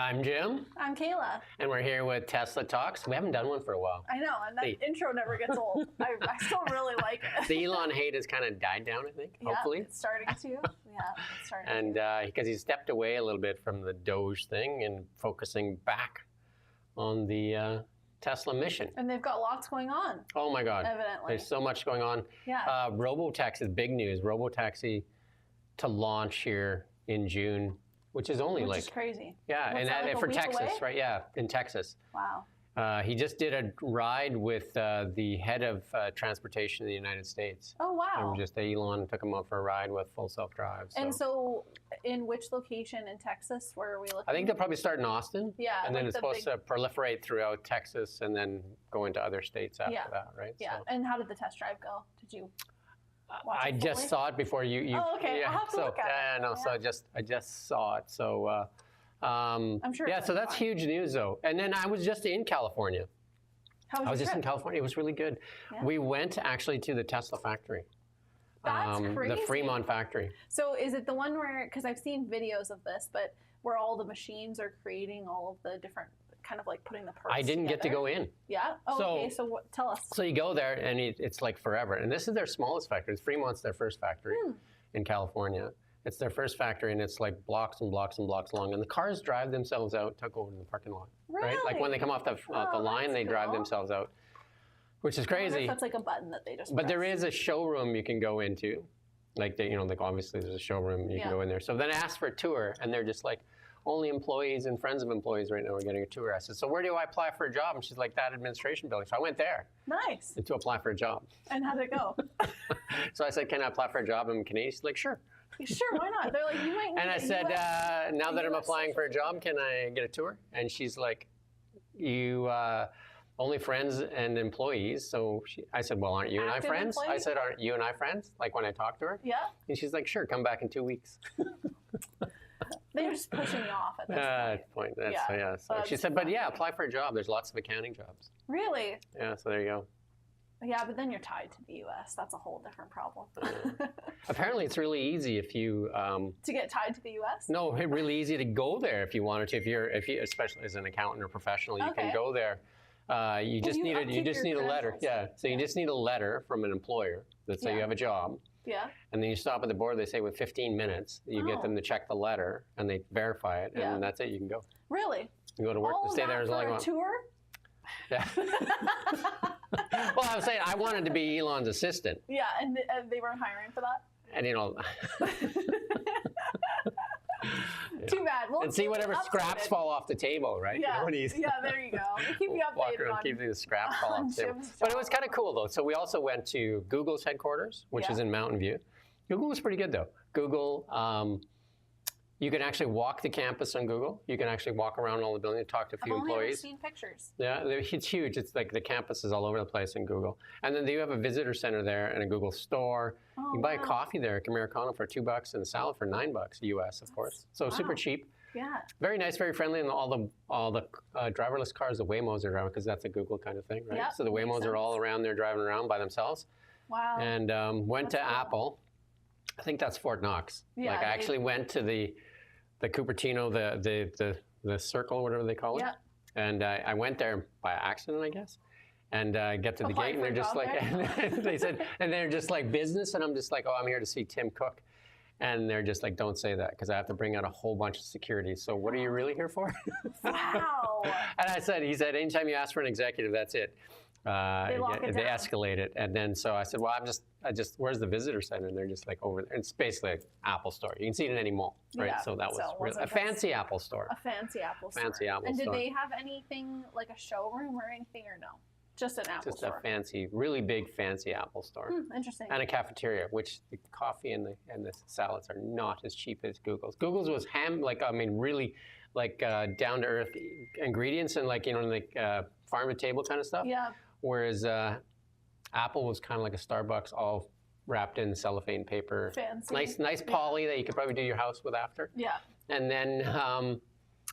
I'm Jim. I'm Kayla. And we're here with Tesla Talks. We haven't done one for a while. I know, and that intro never gets old. I still really like it. The Elon hate has kind of died down, I think, hopefully. Yeah, it's starting to. Yeah, it's starting and to. Because he stepped away a little bit from the Doge thing and focusing back on the Tesla mission. And they've got lots going on. Oh my God. Evidently. There's so much going on. Yeah. Robotaxi is big news. Robotaxi to launch here in June. Which is only Which is crazy. Yeah, What's and that, like for a week Texas, away? right? Yeah, in Texas. Wow. He just did a ride with the head of transportation in the United States. Oh, wow. And Elon took him out for a ride with full self-drive. And so in which location in Texas where are we looking? I think they'll probably start in Austin. Yeah. And then it's supposed to proliferate throughout Texas and then go into other states after that, right? Yeah. So. And how did the test drive go? Did you watch I it just fully? saw it before you. Oh, okay. Yeah, I'll have to look at it. No, so I just saw it. So. I'm sure. Yeah, so that's huge news, though. And then I was just in California. How was I was just in California. It was really good. Yeah. We went actually to the Tesla factory. That's crazy. The Fremont factory. So is it the one where, because I've seen videos of this, but where all the machines are creating all of the different, kind of like putting the parts I didn't get to go in. Yeah? Oh, So- okay. So tell us. So you go there, and it's like forever. And this is their smallest factory. Fremont's their first factory in California. It's their first factory, and it's like blocks and blocks and blocks long. And the cars drive themselves out to go in the parking lot. Right? Like when they come off the line, they drive themselves out, which is I wonder crazy. if that's like a button that they just But press. there is a showroom you can go into. Like, like obviously there's a showroom you can go in there. So then I asked for a tour, and they're just like, only employees and friends of employees right now are getting a tour. I said, so where do I apply for a job? And she's like, that administration building. So I went there Nice. to apply for a job. And how'd it go? So I said, can I apply for a job in Canadian? She's like, sure. Sure, why not? They're like, you might need And I a said, US now that I'm US applying for a job, can I get a tour? And she's like, you only friends and employees. So I said, well, aren't you and I Active friends? I employees? said, aren't you and I friends? Like when I talked to her. Yeah? And she's like, sure, come back in 2 weeks. They're just pushing you off at this point. So she said, but yeah, apply for a job. There's lots of accounting jobs. Really? Yeah, so there you go. Yeah, but then you're tied to the U.S. That's a whole different problem. Apparently, it's really easy if you To get tied to the U.S.? No, it's really easy to go there if you wanted to. If you especially as an accountant or professional, you can go there. You just need a letter. Yeah, so you just need a letter from an employer that say you have a job. Yeah. And then you stop at the border. They say with 15 minutes, you get them to check the letter and they verify it, and that's it. You can go. Really? You go to work and stay there as long as you want. Tour? Yeah. Well, I was saying I wanted to be Elon's assistant. Yeah, and they weren't hiring for that? And Too bad. Well, and see whatever scraps fall off the table, right? Yeah, You know, yeah, there you go. We'll keep you updated walk around, keep the scraps fall off the table. But it was kind of cool, though. So we also went to Google's headquarters, which is in Mountain View. Google was pretty good, though. Google, you can actually walk the campus on Google. You can actually walk around all the buildings, talk to a few employees. I've only ever seen pictures. Yeah, it's huge. It's like the campus is all over the place in Google. And then you have a visitor center there and a Google store. You can buy a coffee there, like Americano for $2 and a salad for $9 US, of course. So super cheap. Yeah. Very nice, very friendly, and all the driverless cars, the Waymos are driving because that's a Google kind of thing, right? Yep, so the Waymos are all around there driving around by themselves. Wow. And went to Apple. I think that's Fort Knox. Yeah, like I actually went to the Cupertino, the circle, whatever they call it. Yeah. And I went there by accident, I guess. And get to the gate, and they're just like, they said, and they're just like business, and I'm just like, oh, I'm here to see Tim Cook. And they're just like, don't say that, because I have to bring out a whole bunch of security. So what are you really here for? Wow. And he said, anytime you ask for an executive, that's it. They escalate it. And then so I said, well, I just, where's the visitor center? And they're just like over there. It's basically an Apple store. You can see it in any mall, right? Yeah, so that was really, a fancy Apple store. A fancy Apple store. Fancy Apple store. And store. did they have anything like a showroom or anything, or no? Just an Apple store. Just a fancy, really big, fancy Apple store. Interesting. And a cafeteria, which the coffee and the salads are not as cheap as Google's. Google's was really like down to earth ingredients and like farm to table kind of stuff. Yeah. Whereas Apple was kind of like a Starbucks, all wrapped in cellophane paper. Fancy. Nice poly that you could probably do your house with after. Yeah. And then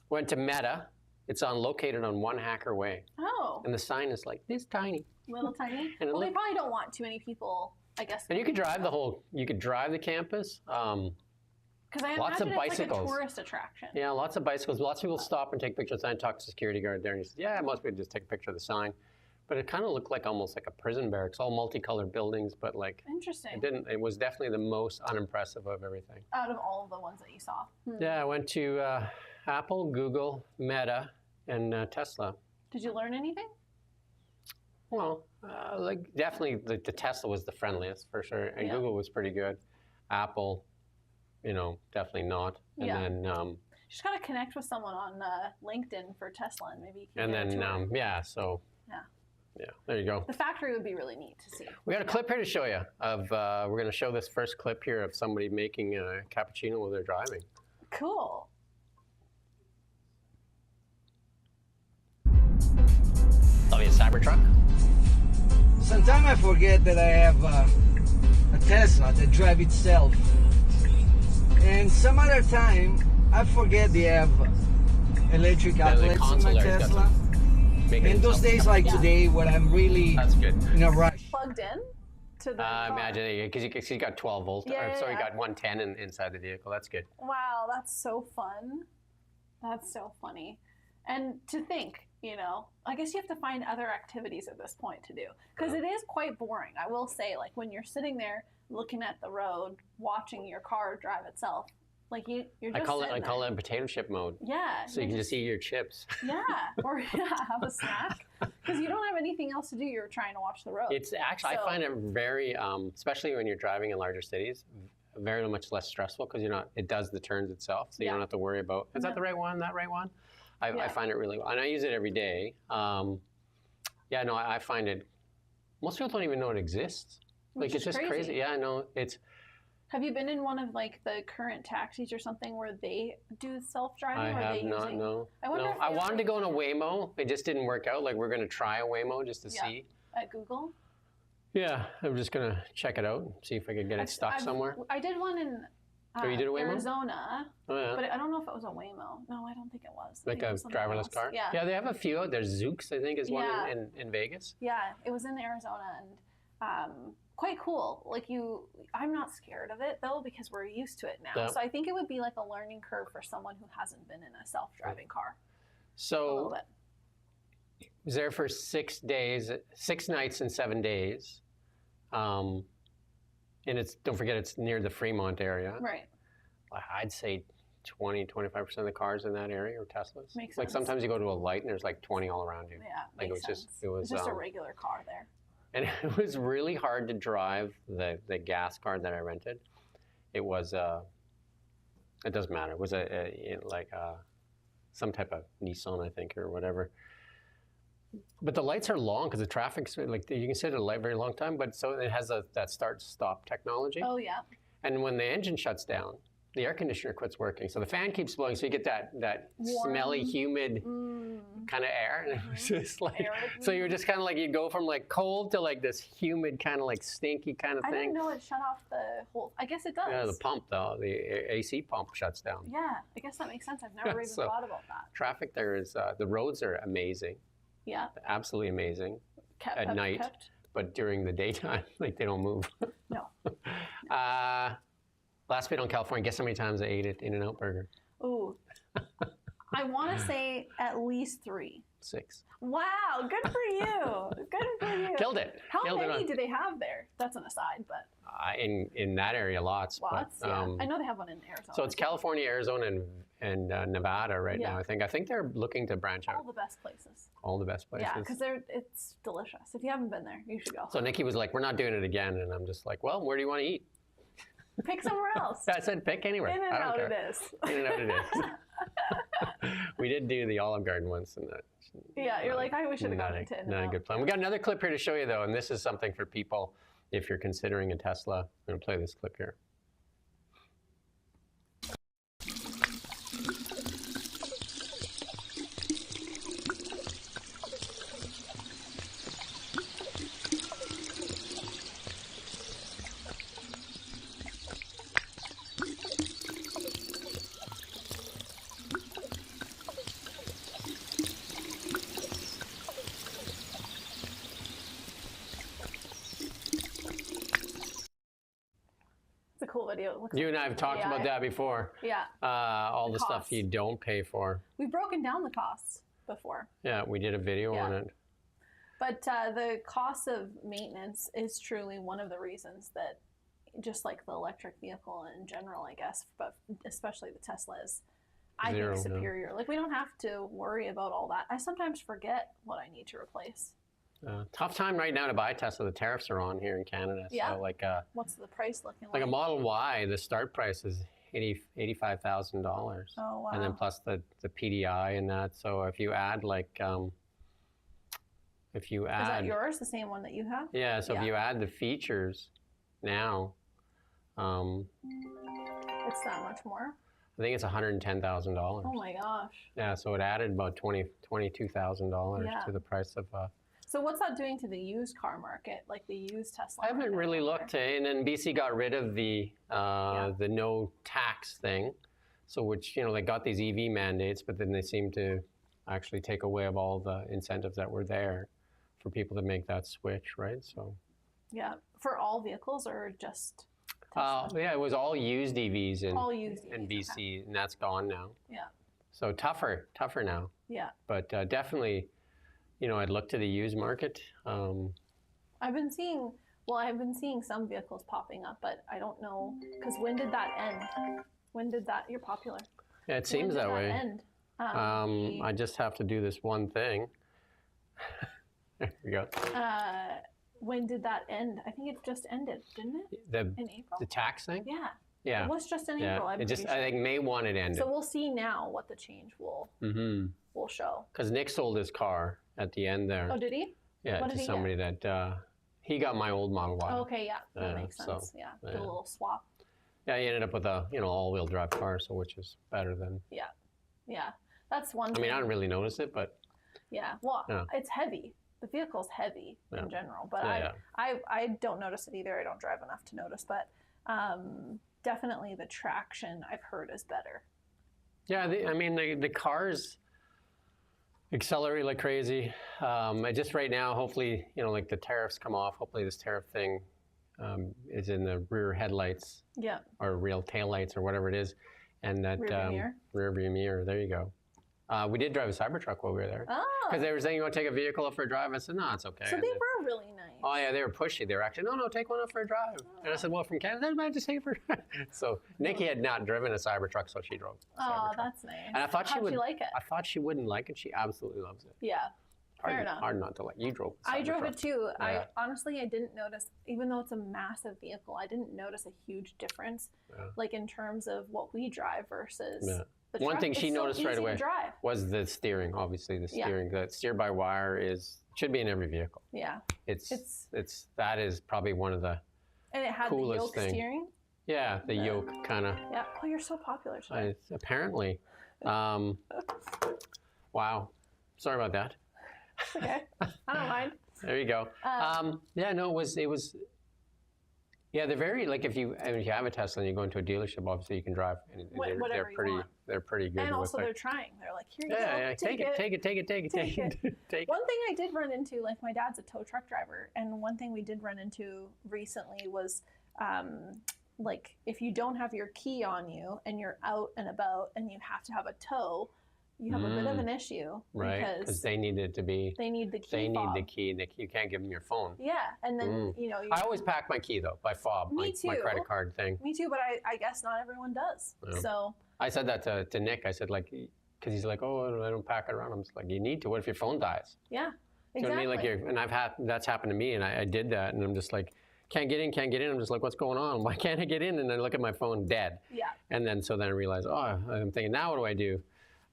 went to Meta. It's located on One Hacker Way. Oh. And the sign is like this tiny. Little tiny. And well, they probably don't want too many people, I guess. And you could drive the campus. Because I Lots of imagine it's like a bicycles. tourist attraction. Yeah, lots of bicycles. Lots of people stop and take pictures. I talked to the security guard there, and he said, "Yeah, most people just take a picture of the sign." But it kind of looked like almost like a prison barracks, all multicolored buildings. But like, Interesting. it didn't. It was definitely the most unimpressive of everything. Out of all of the ones that you saw. Yeah, I went to Apple, Google, Meta, and Tesla. Did you learn anything? Well, like definitely the Tesla was the friendliest for sure, and Google was pretty good. Apple, definitely not. And then you just gotta connect with someone on LinkedIn for Tesla, and maybe you can. And get then a tour. yeah, there you go. The factory would be really neat to see. We got a clip here to show you of. We're going to show this first clip here of somebody making a cappuccino while they're driving. Cool. Love you, Cybertruck. Sometimes I forget that I have a Tesla that drives itself. And some other time, I forget they have electric outlets in my Tesla. And those days like today when I'm really in a rush. Plugged in to the car. Imagine, because you got 12 volts, so you got 110 inside the vehicle. That's good. Wow, that's so fun. That's so funny. And to think, I guess you have to find other activities at this point to do. Because it is quite boring. I will say, like, when you're sitting there looking at the road, watching your car drive itself, like you're just I call it potato chip mode. Yeah. So you can just eat your chips. Yeah, or have a snack. Because you don't have anything else to do. You're trying to watch the road. It's actually, I find it very, especially when you're driving in larger cities, very much less stressful because it does the turns itself. So you don't have to worry about, is that the right one, that right one? I find it really well. And I use it every day. I find it, most people don't even know it exists. Which it's just crazy. Yeah, I know. Have you been in one of like the current taxis or something where they do self-driving? I have not, no. I wanted to go on a Waymo. It just didn't work out. Like we're going to try a Waymo just to see. At Google? Yeah, I'm just going to check it out, see if I can get it stuck somewhere. I did one in you did a Waymo? Arizona, but I don't know if it was a Waymo. No, I don't think it was. Like a driverless car? Yeah. Yeah, they have a few out there. Zooks, I think, is one in Vegas. Yeah, it was in Arizona, and quite cool. Like I'm not scared of it though because we're used to it now. Yeah. So I think it would be like a learning curve for someone who hasn't been in a self-driving car. So I was there for 6 days, 6 nights and 7 days. And don't forget, it's near the Fremont area. Right. I'd say 25% of the cars in that area are Teslas. Makes sense. Like sometimes you go to a light and there's like 20 all around you. Yeah, like makes sense. It was just a regular car there. And it was really hard to drive the gas car that I rented. It was, it doesn't matter. It was some type of Nissan, I think, or whatever. But the lights are long because the traffic's like you can sit at a light very long time. But so it has that start-stop technology. Oh yeah. And when the engine shuts down, the air conditioner quits working. So the fan keeps blowing, so you get that smelly, humid kind of air. And it was just like, so you're just kind of like, you go from like cold to like this humid kind of like stinky kind of thing. I didn't know it shut off the whole, I guess it does. Yeah, the pump though, the AC pump shuts down. Yeah, I guess that makes sense. I've never even thought about that. Traffic there is, the roads are amazing. Yeah. Absolutely amazing at night. But during the daytime, like they don't move. No. Last bit on California, guess how many times I ate it In-N-Out Burger? Ooh. I want to say at least 3. 6. Wow, good for you. Good for you. Killed it. How many do they have there? That's an aside, but. In that area, lots. Lots, but, yeah. I know they have one in Arizona. So it's California, Arizona, and Nevada right now, I think. I think they're looking to branch out. All the best places. All the best places. Yeah, because it's delicious. If you haven't been there, you should go. So Nikki was like, we're not doing it again. And I'm just like, well, where do you want to eat? Pick somewhere else. I said pick anywhere. In-N-Out it is. In-N-Out it is. We did do the Olive Garden once. And yeah, you're like, we should have gone to In-N-Out. Not a good plan. We got another clip here to show you, though, and this is something for people if you're considering a Tesla. I'm going to play this clip here. video. It looks You like and I have talked AI. about that before. Yeah. All the stuff costs. you don't pay for. We've broken down the costs before. Yeah, we did a video Yeah. on it. But the cost of maintenance is truly one of the reasons that, just like the electric vehicle in general, I guess, but especially the Tesla is, I Zero, think, yeah. superior. Like, we don't have to worry about all that. I sometimes forget what I need to replace. Tough time right now to buy a Tesla. The tariffs are on here in Canada. Yeah. So like What's the price looking a Model Y, the start price is $85,000. Oh, wow. And then plus the PDI and that. So if you add like, if you Is add, that yours, the same one that you have? yeah. So Yeah. if you add the features now, It's that much more? I think it's $110,000. Oh my gosh. Yeah. So it added about $22,000 Yeah. to the price of. So what's that doing to the used car market, like the used Tesla I haven't market, really wonder? looked, and then BC got rid of the no tax thing, so which they got these EV mandates, but then they seem to actually take away of all the incentives that were there for people to make that switch, right? So Yeah. For all vehicles or just yeah, it was all used EVs in all used in EVs, BC, and that's gone now. Yeah. So tougher now, Yeah. but definitely, I'd look to the used market. I've been seeing some vehicles popping up, but I don't know, because when did that end? You're popular. Yeah, it seems when that did way. End? I just have to do this one thing. There we go. When did that end? I think it just ended, didn't it? In April? The tax thing? Yeah. Yeah. It was just in Yeah. April, I'm It just, pretty I sure. think May 1 it ended. So we'll see now what the change will show. Because Nick sold his car at the end there. Oh, did he? Yeah, what to did he somebody that, he got my old Model Y. Okay, yeah. That makes so, sense. Yeah. Do yeah. a little swap. Yeah, he ended up with a, all-wheel drive car, so which is better than, Yeah. That's one I thing. mean, I don't really notice it, but Yeah. Well, Yeah. it's heavy. The vehicle's heavy in general, but Yeah, I don't notice it either. I don't drive enough to notice, but definitely the traction I've heard is better. yeah, the cars accelerate like crazy. Just right now, hopefully, like the tariffs come off. Hopefully this tariff thing is in the rear headlights Yeah. or real taillights or whatever it is. And that Rearview mirror? rear view mirror, there you go. We did drive a Cybertruck while we were there. Oh. Because they were saying, you want to take a vehicle up for a drive? I said, no, it's okay. So And they then- were really nice. Oh, yeah, they were pushy. They were actually, no, take one up for a drive. And I said, well, from Canada, I just take it for a drive. So Nikki had not driven a Cybertruck, so she drove a Oh, Cybertruck. that's nice. And I thought she How'd would. you like it? I thought she wouldn't like it. She absolutely loves it. Yeah. Fair enough. Hard not to like. You drove a I drove Cybertruck. it too. Yeah. I didn't notice, even though it's a massive vehicle, I didn't notice a huge difference, like in terms of what we drive versus Yeah. the One truck. thing she It's so noticed right easy to away drive. was the steering. Obviously, the Yeah. steering. The steer-by-wire should be in every vehicle. Yeah. That is probably one of the And it had the coolest yoke thing. steering. the yoke kind of. Yeah. Oh, you're so popular today. Apparently. Wow. Sorry about that. Okay. I don't mind. There you go. It was. Yeah, they're very like if you have a Tesla and you go into a dealership, obviously you can drive. And Whatever they're you pretty. want. They're pretty good. And with also their- they're trying. They're like, here you Yeah, go. yeah. Take it. Take it. One thing I did run into, like my dad's a tow truck driver, and one thing we did run into recently was, like if you don't have your key on you and you're out and about and you have to have a tow, you have a bit of an issue Right, because because they need it to be. they need the key. They need fob. the key. You can't give them your phone. Yeah, and then you know. I always pack my key though by fob. Me My too. credit card thing. Me too, but I guess not everyone does. Yeah. So I said that to Nick. I said like, because he's like, oh, I don't pack it around. I'm just like, you need to. What if your phone dies? yeah, You know exactly. what I mean? Like that's happened to me, and I did that, and I'm just like, can't get in. I'm just like, what's going on? Why can't I get in? And then I look at my phone, dead. Yeah. And then I realize, oh, I'm thinking, now what do I do?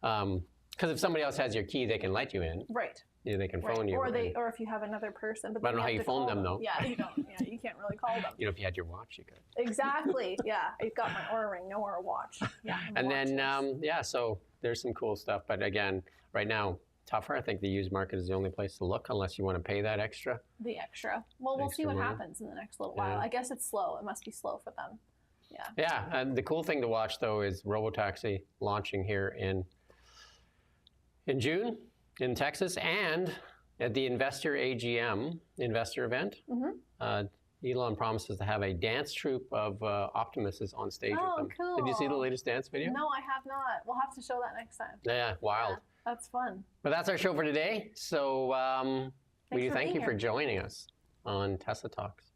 Because if somebody else has your key, they can let you in. Right. Yeah, they can Right. phone you. Or if you have another person, but I then don't know how have you to phone call them, though. Yeah, you don't. Yeah, you can't really call them. You know, if you had your watch, you could. Exactly. Yeah, I've got my Oura Ring, no Oura Watch. Yeah. And then, watches. so there's some cool stuff. But again, right now, tougher. I think the used market is the only place to look unless you want to pay that extra. The extra. Well, we'll see Extra what money. happens in the next little while. Yeah. I guess it's slow. It must be slow for them. Yeah. Yeah, and the cool thing to watch, though, is Robotaxi launching here in June in Texas, and at the Investor AGM, investor event. Elon promises to have a dance troupe of Optimuses on stage Oh, with him. Did you see the cool. latest dance video? No, I have not. We'll have to show that next time. Yeah, wild. Yeah, that's fun. But that's our show for today. So we Thanks for thank being you for here. joining us on Tesla Talks.